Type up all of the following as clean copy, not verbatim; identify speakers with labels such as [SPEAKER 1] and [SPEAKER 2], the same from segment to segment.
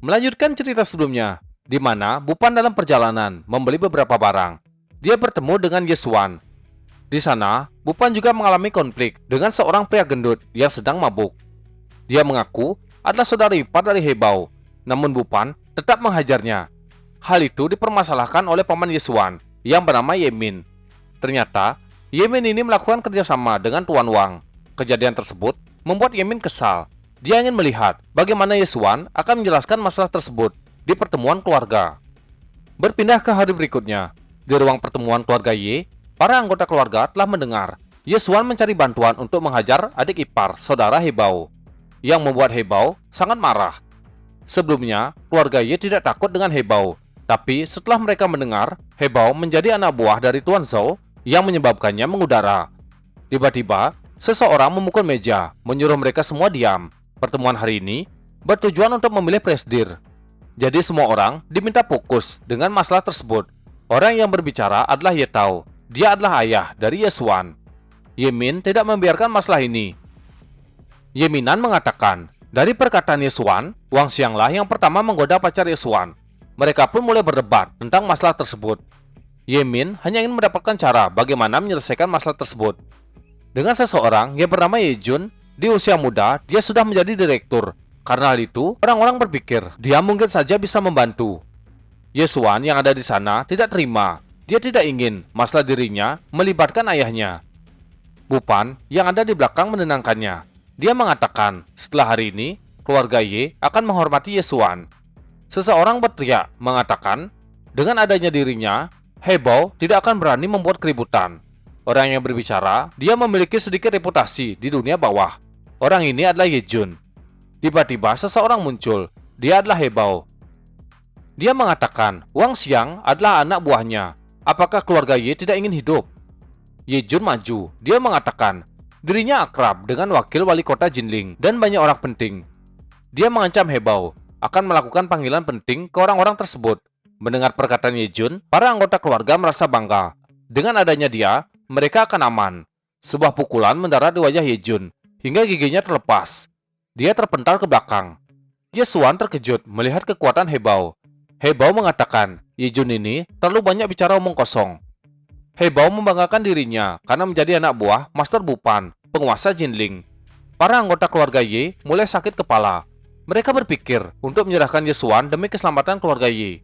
[SPEAKER 1] Melanjutkan cerita sebelumnya, di mana Bupan dalam perjalanan membeli beberapa barang. Dia bertemu dengan Yesuan. Di sana, Bupan juga mengalami konflik dengan seorang pria gendut yang sedang mabuk. Dia mengaku adalah saudara ipar dari Hebao, namun Bupan tetap menghajarnya. Hal itu dipermasalahkan oleh paman Yesuan yang bernama Yemin. Ternyata, Yemin ini melakukan kerjasama dengan Tuan Wang. Kejadian tersebut membuat Yemin kesal. Dia ingin melihat bagaimana Yesuan akan menjelaskan masalah tersebut di pertemuan keluarga. Berpindah ke hari berikutnya, di ruang pertemuan keluarga Ye, para anggota keluarga telah mendengar Yesuan mencari bantuan untuk menghajar adik ipar saudara Hebao, yang membuat Hebao sangat marah. Sebelumnya, keluarga Ye tidak takut dengan Hebao, tapi setelah mereka mendengar Hebao menjadi anak buah dari Tuan Zhou yang menyebabkannya mengudara. Tiba-tiba, seseorang memukul meja, menyuruh mereka semua diam. Pertemuan hari ini bertujuan untuk memilih presidir. Jadi semua orang diminta fokus dengan masalah tersebut. Orang yang berbicara adalah Ye Tao. Dia adalah ayah dari Yesuan. Yemin tidak membiarkan masalah ini. Yeminan mengatakan, dari perkataan Yesuan, Wang Xianglah yang pertama menggoda pacar Yesuan. Mereka pun mulai berdebat tentang masalah tersebut. Yemin hanya ingin mendapatkan cara bagaimana menyelesaikan masalah tersebut. Dengan seseorang yang bernama Ye Jun, di usia muda dia sudah menjadi direktur. Karena hal itu, orang-orang berpikir dia mungkin saja bisa membantu. Yesuan yang ada di sana tidak terima. Dia tidak ingin masalah dirinya melibatkan ayahnya. Bupan yang ada di belakang menenangkannya. Dia mengatakan, setelah hari ini, keluarga Ye akan menghormati Yesuan. Seseorang berteriak mengatakan, dengan adanya dirinya, Hebao tidak akan berani membuat keributan. Orang yang berbicara, dia memiliki sedikit reputasi di dunia bawah. Orang ini adalah Ye Jun. Tiba-tiba seseorang muncul. Dia adalah Hebao. Dia mengatakan, Wang Xiang adalah anak buahnya. Apakah keluarga Ye tidak ingin hidup? Ye Jun maju. Dia mengatakan, dirinya akrab dengan wakil wali kota Jinling dan banyak orang penting. Dia mengancam Hebao akan melakukan panggilan penting ke orang-orang tersebut. Mendengar perkataan Ye Jun, para anggota keluarga merasa bangga. Dengan adanya dia, mereka akan aman. Sebuah pukulan mendarat di wajah Ye Jun, hingga giginya terlepas. Dia terpental ke belakang. Yesuan terkejut melihat kekuatan Hebao. Hebao mengatakan, Ye Jun ini terlalu banyak bicara omong kosong. Hebao membanggakan dirinya karena menjadi anak buah Master Bupan, penguasa Jinling. Para anggota keluarga Ye mulai sakit kepala. Mereka berpikir untuk menyerahkan Yesuan demi keselamatan keluarga Ye.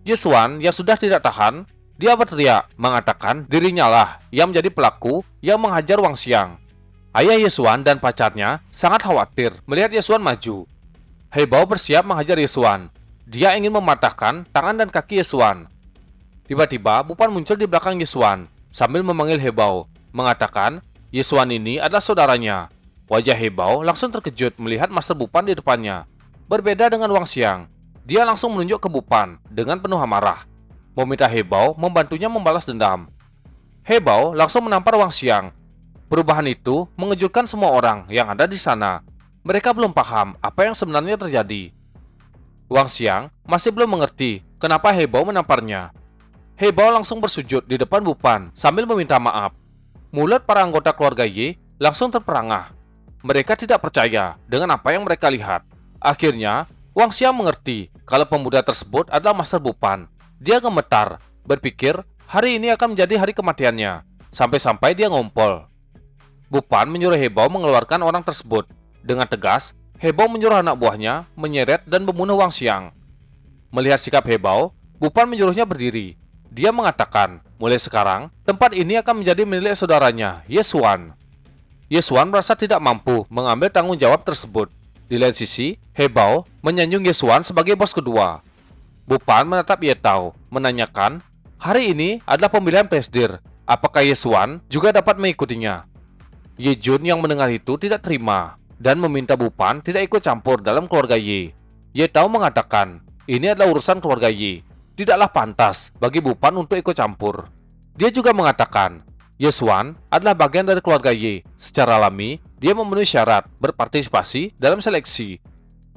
[SPEAKER 1] Yesuan yang sudah tidak tahan, dia berteriak mengatakan dirinya lah yang menjadi pelaku yang menghajar Wang Xiang. Ayah Yesuan dan pacarnya sangat khawatir melihat Yesuan maju. Hebao bersiap menghajar Yesuan. Dia ingin mematahkan tangan dan kaki Yesuan. Tiba-tiba Bupan muncul di belakang Yesuan sambil memanggil Hebao, mengatakan Yesuan ini adalah saudaranya. Wajah Hebao langsung terkejut melihat Master Bupan di depannya. Berbeda dengan Wang Xiang, dia langsung menunjuk ke Bupan dengan penuh amarah, meminta Hebao membantunya membalas dendam. Hebao langsung menampar Wang Xiang. Perubahan itu mengejutkan semua orang yang ada di sana. Mereka belum paham apa yang sebenarnya terjadi. Wang Xiang masih belum mengerti kenapa Hebao menamparnya. Hebao langsung bersujud di depan Bupan sambil meminta maaf. Mulut para anggota keluarga Ye langsung terperangah. Mereka tidak percaya dengan apa yang mereka lihat. Akhirnya, Wang Xiang mengerti kalau pemuda tersebut adalah Master Bupan. Dia gemetar, berpikir hari ini akan menjadi hari kematiannya. Sampai-sampai dia ngompol. Bupan menyuruh Hebao mengeluarkan orang tersebut. Dengan tegas, Hebao menyuruh anak buahnya menyeret dan membunuh Wang Xiang. Melihat sikap Hebao, Bupan menyuruhnya berdiri. Dia mengatakan, mulai sekarang, tempat ini akan menjadi milik saudaranya, Yesuan. Yesuan merasa tidak mampu mengambil tanggung jawab tersebut. Di lain sisi, Hebao menyanjung Yesuan sebagai bos kedua. Bupan menatap Ye Tao, menanyakan, hari ini adalah pemilihan presidir. Apakah Yesuan juga dapat mengikutinya? Ye Jun yang mendengar itu tidak terima dan meminta Bupan tidak ikut campur dalam keluarga Ye. Ye Tao mengatakan, ini adalah urusan keluarga Ye. Tidaklah pantas bagi Bupan untuk ikut campur. Dia juga mengatakan, Yesuan adalah bagian dari keluarga Ye. Secara alami, dia memenuhi syarat berpartisipasi dalam seleksi.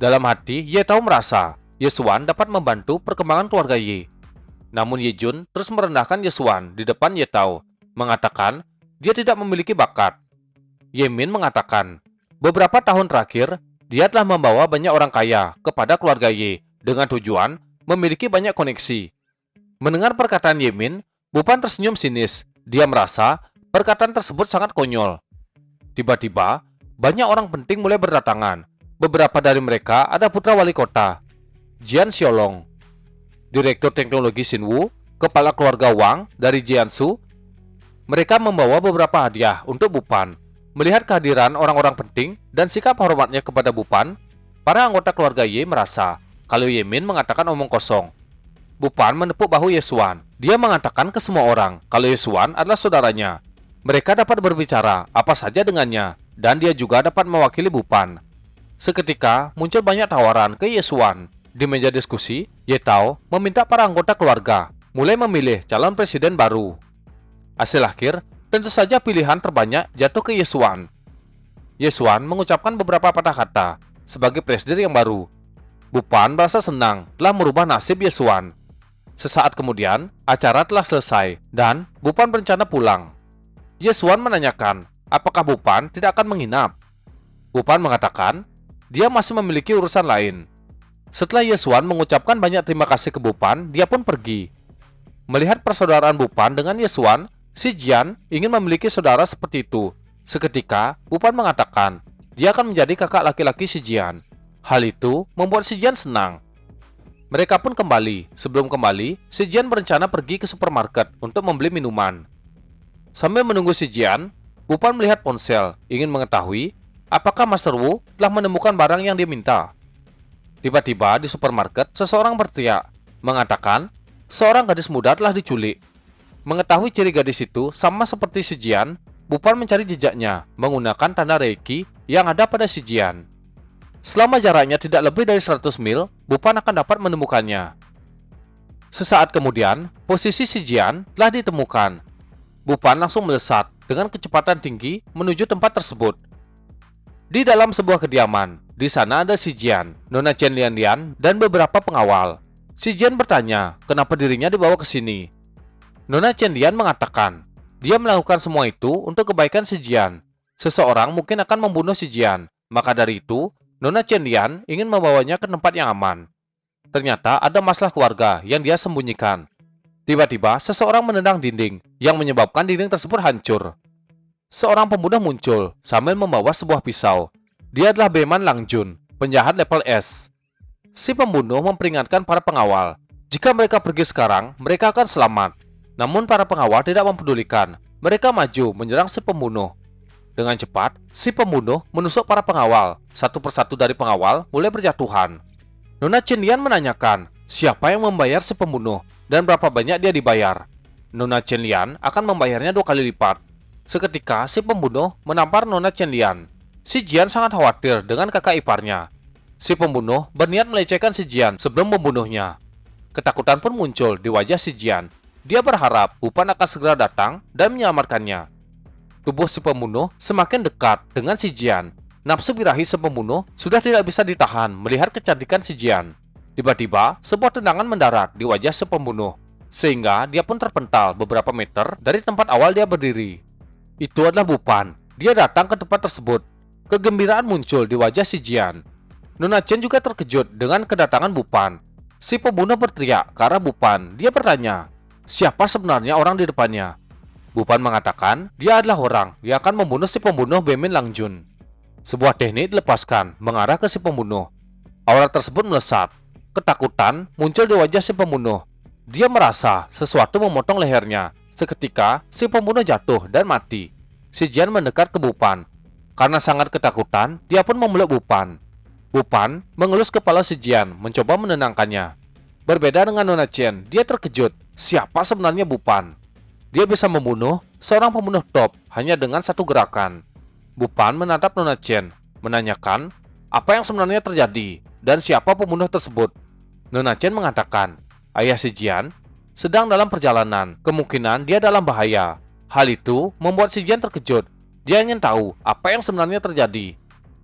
[SPEAKER 1] Dalam hati, Ye Tao merasa Yesuan dapat membantu perkembangan keluarga Ye. Namun Ye Jun terus merendahkan Yesuan di depan Ye Tao, mengatakan dia tidak memiliki bakat. Ye Min mengatakan, beberapa tahun terakhir, dia telah membawa banyak orang kaya kepada keluarga Ye dengan tujuan memiliki banyak koneksi. Mendengar perkataan Yemin, Bupan tersenyum sinis. Dia merasa perkataan tersebut sangat konyol. Tiba-tiba, banyak orang penting mulai berdatangan. Beberapa dari mereka ada putra wali kota, Jian Xiaolong, Direktur Teknologi Xinwu, Kepala Keluarga Wang dari Jiangsu. Mereka membawa beberapa hadiah untuk Bupan. Melihat kehadiran orang-orang penting dan sikap hormatnya kepada Bupan, para anggota keluarga Ye merasa kalau Yemin mengatakan omong kosong. Bupan menepuk bahu Yesuan. Dia mengatakan ke semua orang kalau Yesuan adalah saudaranya. Mereka dapat berbicara apa saja dengannya, dan dia juga dapat mewakili Bupan. Seketika muncul banyak tawaran ke Yesuan. Di meja diskusi, Ye Tao meminta para anggota keluarga mulai memilih calon presiden baru. Hasil akhir, tentu saja pilihan terbanyak jatuh ke Yesuan. Yesuan mengucapkan beberapa patah kata sebagai presiden yang baru. Bupan merasa senang telah merubah nasib Yesuan. Sesaat kemudian, acara telah selesai dan Bupan berencana pulang. Yesuan menanyakan apakah Bupan tidak akan menginap. Bupan mengatakan dia masih memiliki urusan lain. Setelah Yesuan mengucapkan banyak terima kasih ke Bupan, dia pun pergi. Melihat persaudaraan Bupan dengan Yesuan, si Jian ingin memiliki saudara seperti itu. Seketika, Bupan mengatakan dia akan menjadi kakak laki-laki si Jian. Hal itu membuat si Jian senang. Mereka pun kembali. Sebelum kembali, si Jian berencana pergi ke supermarket untuk membeli minuman. Sambil menunggu si Jian, Bupan melihat ponsel, ingin mengetahui apakah Master Wu telah menemukan barang yang dia minta. Tiba-tiba di supermarket, seseorang berteriak, mengatakan seorang gadis muda telah diculik. Mengetahui ciri gadis itu sama seperti si Jian, Bupan mencari jejaknya menggunakan tanda Reiki yang ada pada si Jian. Selama jaraknya tidak lebih dari 100 mil, Bupan akan dapat menemukannya. Sesaat kemudian, posisi si Jian telah ditemukan. Bupan langsung melesat dengan kecepatan tinggi menuju tempat tersebut. Di dalam sebuah kediaman, di sana ada si Jian, Nona Chen Lian, dan beberapa pengawal. Si Jian bertanya kenapa dirinya dibawa ke sini. Nona Chen Lian mengatakan dia melakukan semua itu untuk kebaikan si Jian. Seseorang mungkin akan membunuh si Jian, maka dari itu Nona Chen Lian ingin membawanya ke tempat yang aman. Ternyata ada masalah keluarga yang dia sembunyikan. Tiba-tiba seseorang menendang dinding yang menyebabkan dinding tersebut hancur. Seorang pemuda muncul sambil membawa sebuah pisau. Dia adalah Beman Langjun, penjahat level S. Si pembunuh memperingatkan para pengawal, jika mereka pergi sekarang, mereka akan selamat. Namun para pengawal tidak mempedulikan. Mereka maju menyerang si pembunuh. Dengan cepat, si pembunuh menusuk para pengawal. Satu persatu dari pengawal mulai berjatuhan. Nona Chen Lian menanyakan siapa yang membayar si pembunuh dan berapa banyak dia dibayar. Nona Chen Lian akan membayarnya 2 kali lipat. Seketika, si pembunuh menampar Nona Chen Lian. Si Jian sangat khawatir dengan kakak iparnya. Si pembunuh berniat melecehkan si Jian sebelum membunuhnya. Ketakutan pun muncul di wajah si Jian. Dia berharap Bupan akan segera datang dan menyelamatkannya. Tubuh si pembunuh semakin dekat dengan si Jian. Nafsu birahi si pembunuh sudah tidak bisa ditahan melihat kecantikan si Jian. Tiba-tiba, sebuah tendangan mendarat di wajah si pembunuh, sehingga dia pun terpental beberapa meter dari tempat awal dia berdiri. Itu adalah Bupan. Dia datang ke tempat tersebut. Kegembiraan muncul di wajah si Jian. Nona Chen juga terkejut dengan kedatangan Bupan. Si pembunuh berteriak ke arah Bupan. Dia bertanya, siapa sebenarnya orang di depannya? Bupan mengatakan dia adalah orang yang akan membunuh si pembunuh Bemin Langjun. Sebuah teknik dilepaskan mengarah ke si pembunuh. Aura tersebut melesat. Ketakutan muncul di wajah si pembunuh. Dia merasa sesuatu memotong lehernya. Seketika, si pembunuh jatuh dan mati. Si Jian mendekat ke Bupan. Karena sangat ketakutan, dia pun memeluk Bupan. Bupan mengelus kepala si Jian, mencoba menenangkannya. Berbeda dengan Nona Chen, dia terkejut. Siapa sebenarnya Bupan? Dia bisa membunuh seorang pembunuh top hanya dengan satu gerakan. Bupan menatap Nona Chen, menanyakan apa yang sebenarnya terjadi dan siapa pembunuh tersebut. Nona Chen mengatakan, ayah si Jian sedang dalam perjalanan, kemungkinan dia dalam bahaya. Hal itu membuat si Jian terkejut. Dia ingin tahu apa yang sebenarnya terjadi.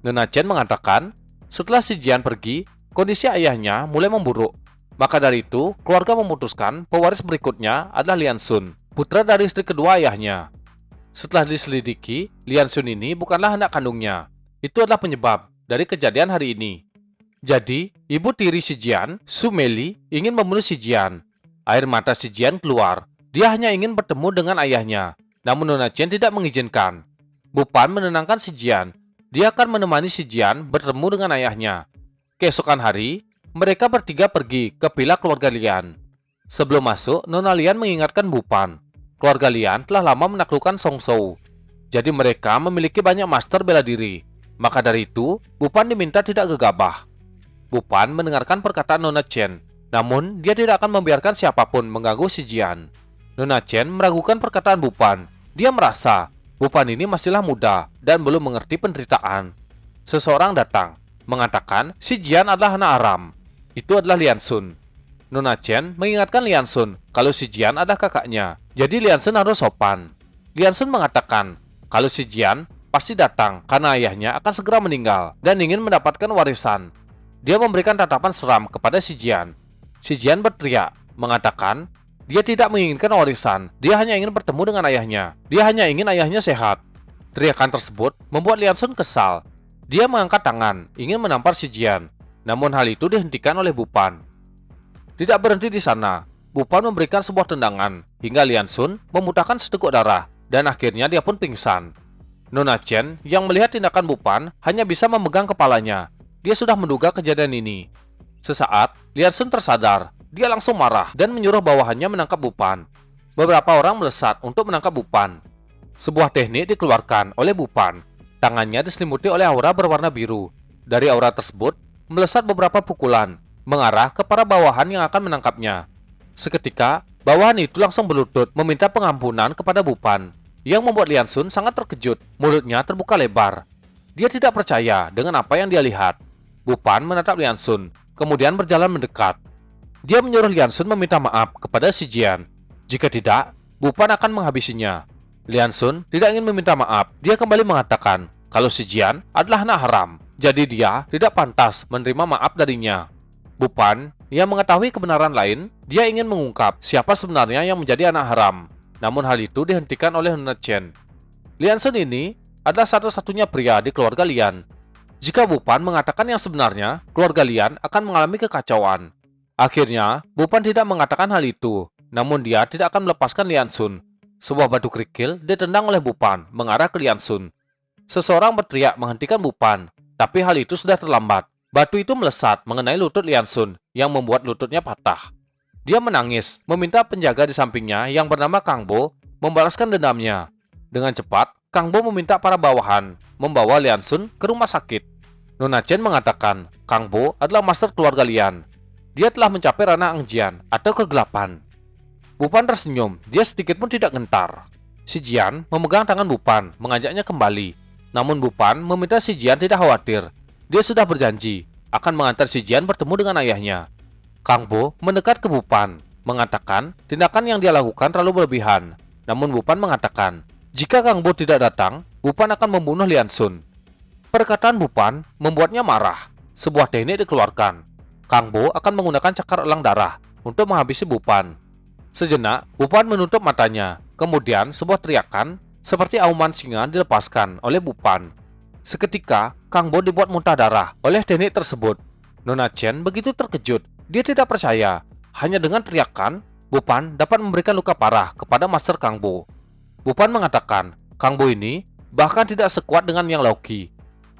[SPEAKER 1] Nona Chen mengatakan, setelah si Jian pergi, kondisi ayahnya mulai memburuk. Maka dari itu, keluarga memutuskan pewaris berikutnya adalah Lian Sun, putra dari istri kedua ayahnya. Setelah diselidiki, Lian Sun ini bukanlah anak kandungnya. Itu adalah penyebab dari kejadian hari ini. Jadi, Ibu tiri si Jian, Su Meli, ingin membunuh si Jian. Air mata si Jian keluar. Dia hanya ingin bertemu dengan ayahnya. Namun Nona Chen tidak mengizinkan. Bu Pan menenangkan si Jian. Dia akan menemani si Jian bertemu dengan ayahnya. Keesokan hari, mereka bertiga pergi ke villa keluarga Lian. Sebelum masuk, Nona Lian mengingatkan Bu Pan. Keluarga Lian telah lama menaklukkan Song Shou. Jadi mereka memiliki banyak master bela diri. Maka dari itu, Bu Pan diminta tidak gegabah. Bu Pan mendengarkan perkataan Nona Chen. Namun, dia tidak akan membiarkan siapapun mengganggu si Jian. Nona Chen meragukan perkataan Bu Pan. Dia merasa Bu Pan ini masihlah muda dan belum mengerti penderitaan. Seseorang datang, mengatakan si Jian adalah anak Aram. Itu adalah Lian Sun. Nona Chen mengingatkan Lian Sun kalau si Jian adalah kakaknya. Jadi Lian Sun harus sopan. Lian Sun mengatakan kalau si Jian pasti datang karena ayahnya akan segera meninggal dan ingin mendapatkan warisan. Dia memberikan tatapan seram kepada si Jian. Si Jian berteriak, mengatakan dia tidak menginginkan warisan. Dia hanya ingin bertemu dengan ayahnya. Dia hanya ingin ayahnya sehat. Teriakan tersebut membuat Lian Sun kesal. Dia mengangkat tangan, ingin menampar si Jian. Namun hal itu dihentikan oleh Bu Pan. Tidak berhenti di sana. Bu Pan memberikan sebuah tendangan hingga Lian Sun memuntahkan seteguk darah dan akhirnya dia pun pingsan. Nona Chen yang melihat tindakan Bu Pan hanya bisa memegang kepalanya. Dia sudah menduga kejadian ini. Sesaat, Lian Sun tersadar. Dia langsung marah dan menyuruh bawahannya menangkap Bu Pan. Beberapa orang melesat untuk menangkap Bu Pan. Sebuah teknik dikeluarkan oleh Bu Pan. Tangannya diselimuti oleh aura berwarna biru. Dari aura tersebut, melesat beberapa pukulan, mengarah ke para bawahan yang akan menangkapnya. Seketika, bawahan itu langsung berlutut meminta pengampunan kepada Bu Pan, yang membuat Lian Sun sangat terkejut. Mulutnya terbuka lebar. Dia tidak percaya dengan apa yang dia lihat. Bu Pan menatap Lian Sun, kemudian berjalan mendekat. Dia menyuruh Lian Sun meminta maaf kepada si Jian. Jika tidak, Bu Pan akan menghabisinya. Lian Sun tidak ingin meminta maaf. Dia kembali mengatakan kalau si Jian adalah anak haram. Jadi dia tidak pantas menerima maaf darinya. Bu Pan yang mengetahui kebenaran lain, dia ingin mengungkap siapa sebenarnya yang menjadi anak haram. Namun hal itu dihentikan oleh Nona Chen. Lian Sun ini adalah satu-satunya pria di keluarga Lian. Jika Bu Pan mengatakan yang sebenarnya, keluarga Lian akan mengalami kekacauan. Akhirnya, Bu Pan tidak mengatakan hal itu, namun dia tidak akan melepaskan Lian Sun. Sebuah batu kerikil ditendang oleh Bu Pan mengarah ke Lian Sun. Seseorang berteriak menghentikan Bu Pan, tapi hal itu sudah terlambat. Batu itu melesat mengenai lutut Lian Sun yang membuat lututnya patah. Dia menangis, meminta penjaga di sampingnya yang bernama Kang Bo membalaskan dendamnya. Dengan cepat, Kang Bo meminta para bawahan membawa Lian Sun ke rumah sakit. Nona Chen mengatakan Kang Bo adalah master keluarga Lian. Dia telah mencapai ranah Angjian atau kegelapan. Bu Pan tersenyum, dia sedikit pun tidak gentar. Si Jian memegang tangan Bu Pan, mengajaknya kembali. Namun Bu Pan meminta si Jian tidak khawatir. Dia sudah berjanji akan mengantar si Jian bertemu dengan ayahnya. Kang Bo mendekat ke Bu Pan, mengatakan tindakan yang dia lakukan terlalu berlebihan. Namun Bu Pan mengatakan, jika Kang Bo tidak datang, Bu Pan akan membunuh Lian Sun. Perkataan Bu Pan membuatnya marah. Sebuah teknik dikeluarkan. Kang Bo akan menggunakan cakar elang darah untuk menghabisi Bu Pan. Sejenak, Bu Pan menutup matanya. Kemudian sebuah teriakan seperti auman singa dilepaskan oleh Bu Pan. Seketika, Kang Bo dibuat muntah darah oleh teknik tersebut. Nona Chen begitu terkejut. Dia tidak percaya. Hanya dengan teriakan, Bu Pan dapat memberikan luka parah kepada Master Kang Bo. Bu Pan mengatakan, Kang Bo ini bahkan tidak sekuat dengan Yang Laoqi.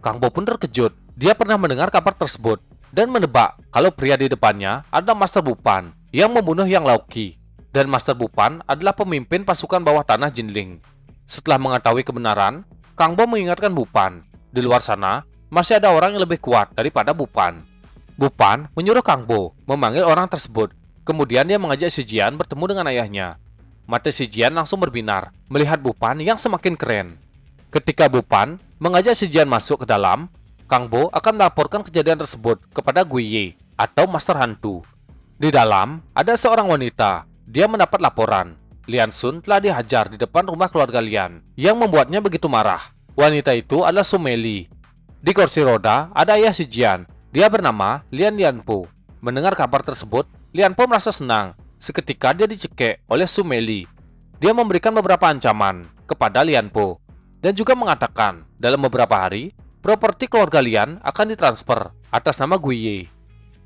[SPEAKER 1] Kang Bo pun terkejut. Dia pernah mendengar kabar tersebut dan menebak kalau pria di depannya adalah Master Bu Pan yang membunuh Yang Laoqi. Dan Master Bu Pan adalah pemimpin pasukan bawah tanah Jinling. Setelah mengetahui kebenaran, Kang Bo mengingatkan Bu Pan, di luar sana masih ada orang yang lebih kuat daripada Bu Pan. Bu Pan menyuruh Kang Bo memanggil orang tersebut. Kemudian dia mengajak si Jian bertemu dengan ayahnya. Mata si Jian langsung berbinar melihat Bu Pan yang semakin keren. Ketika Bu Pan mengajak si Jian masuk ke dalam, Kang Bo akan melaporkan kejadian tersebut kepada Gui Ye atau Master Hantu. Di dalam ada seorang wanita. Dia mendapat laporan Lian Sun telah dihajar di depan rumah keluarga Lian yang membuatnya begitu marah. Wanita itu adalah Su Meli. Di kursi roda ada ayah si Jian. Dia bernama Lian Lianpo. Mendengar kabar tersebut, Lianpo merasa senang. Seketika dia dicekik oleh Su Meli. Dia memberikan beberapa ancaman kepada Lianpo dan juga mengatakan dalam beberapa hari properti keluarga Lian akan ditransfer atas nama Gui Ye.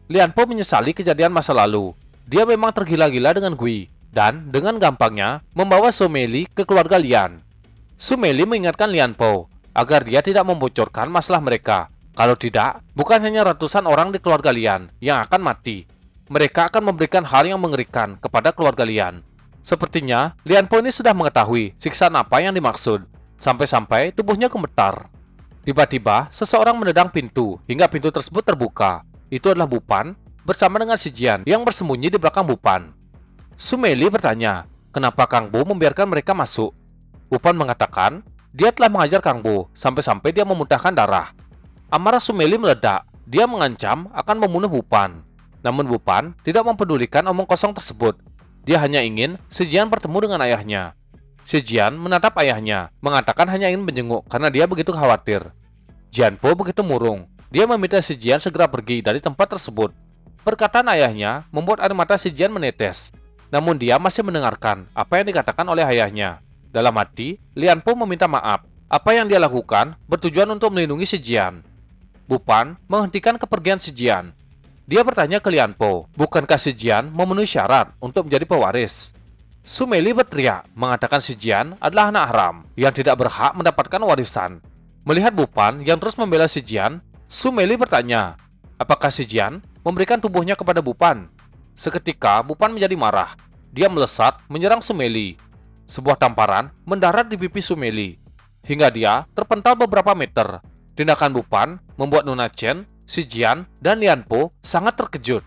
[SPEAKER 1] Lian Po menyesali kejadian masa lalu. Dia memang tergila-gila dengan Gui, dan dengan gampangnya membawa Su Meili ke keluarga Lian. Su Meili mengingatkan Lian Po agar dia tidak membocorkan masalah mereka. Kalau tidak, bukan hanya ratusan orang di keluarga Lian yang akan mati. Mereka akan memberikan hal yang mengerikan kepada keluarga Lian. Sepertinya, Lian Po ini sudah mengetahui siksaan apa yang dimaksud. Sampai-sampai tubuhnya gemetar. Tiba-tiba, seseorang menendang pintu hingga pintu tersebut terbuka. Itu adalah Bupan bersama dengan si Jian yang bersembunyi di belakang Bupan. Su Meili bertanya, kenapa Kang Bo membiarkan mereka masuk? Bupan mengatakan, dia telah mengajar Kang Bo sampai-sampai dia memuntahkan darah. Amarah Su Meili meledak. Dia mengancam akan membunuh Bupan. Namun Bupan tidak mempedulikan omong kosong tersebut. Dia hanya ingin si Jian bertemu dengan ayahnya. Si Jian menatap ayahnya, mengatakan hanya ingin menjenguk karena dia begitu khawatir. Jian Po begitu murung. Dia meminta si Jian segera pergi dari tempat tersebut. Perkataan ayahnya membuat air mata si Jian menetes. Namun dia masih mendengarkan apa yang dikatakan oleh ayahnya. Dalam hati, Lian Po meminta maaf. Apa yang dia lakukan bertujuan untuk melindungi si Jian. Bupan menghentikan kepergian si Jian. Dia bertanya ke Lian Po, bukankah si Jian memenuhi syarat untuk menjadi pewaris? Su Meili berteriak, mengatakan si Jian adalah anak haram yang tidak berhak mendapatkan warisan. Melihat Bupan yang terus membela si Jian, Su Meili bertanya, apakah si Jian memberikan tubuhnya kepada Bupan? Seketika, Bupan menjadi marah. Dia melesat menyerang Su Meili. Sebuah tamparan mendarat di pipi Su Meili, hingga dia terpental beberapa meter. Tindakan Bupan membuat Nona Chen, si Jian, dan Lian Po sangat terkejut.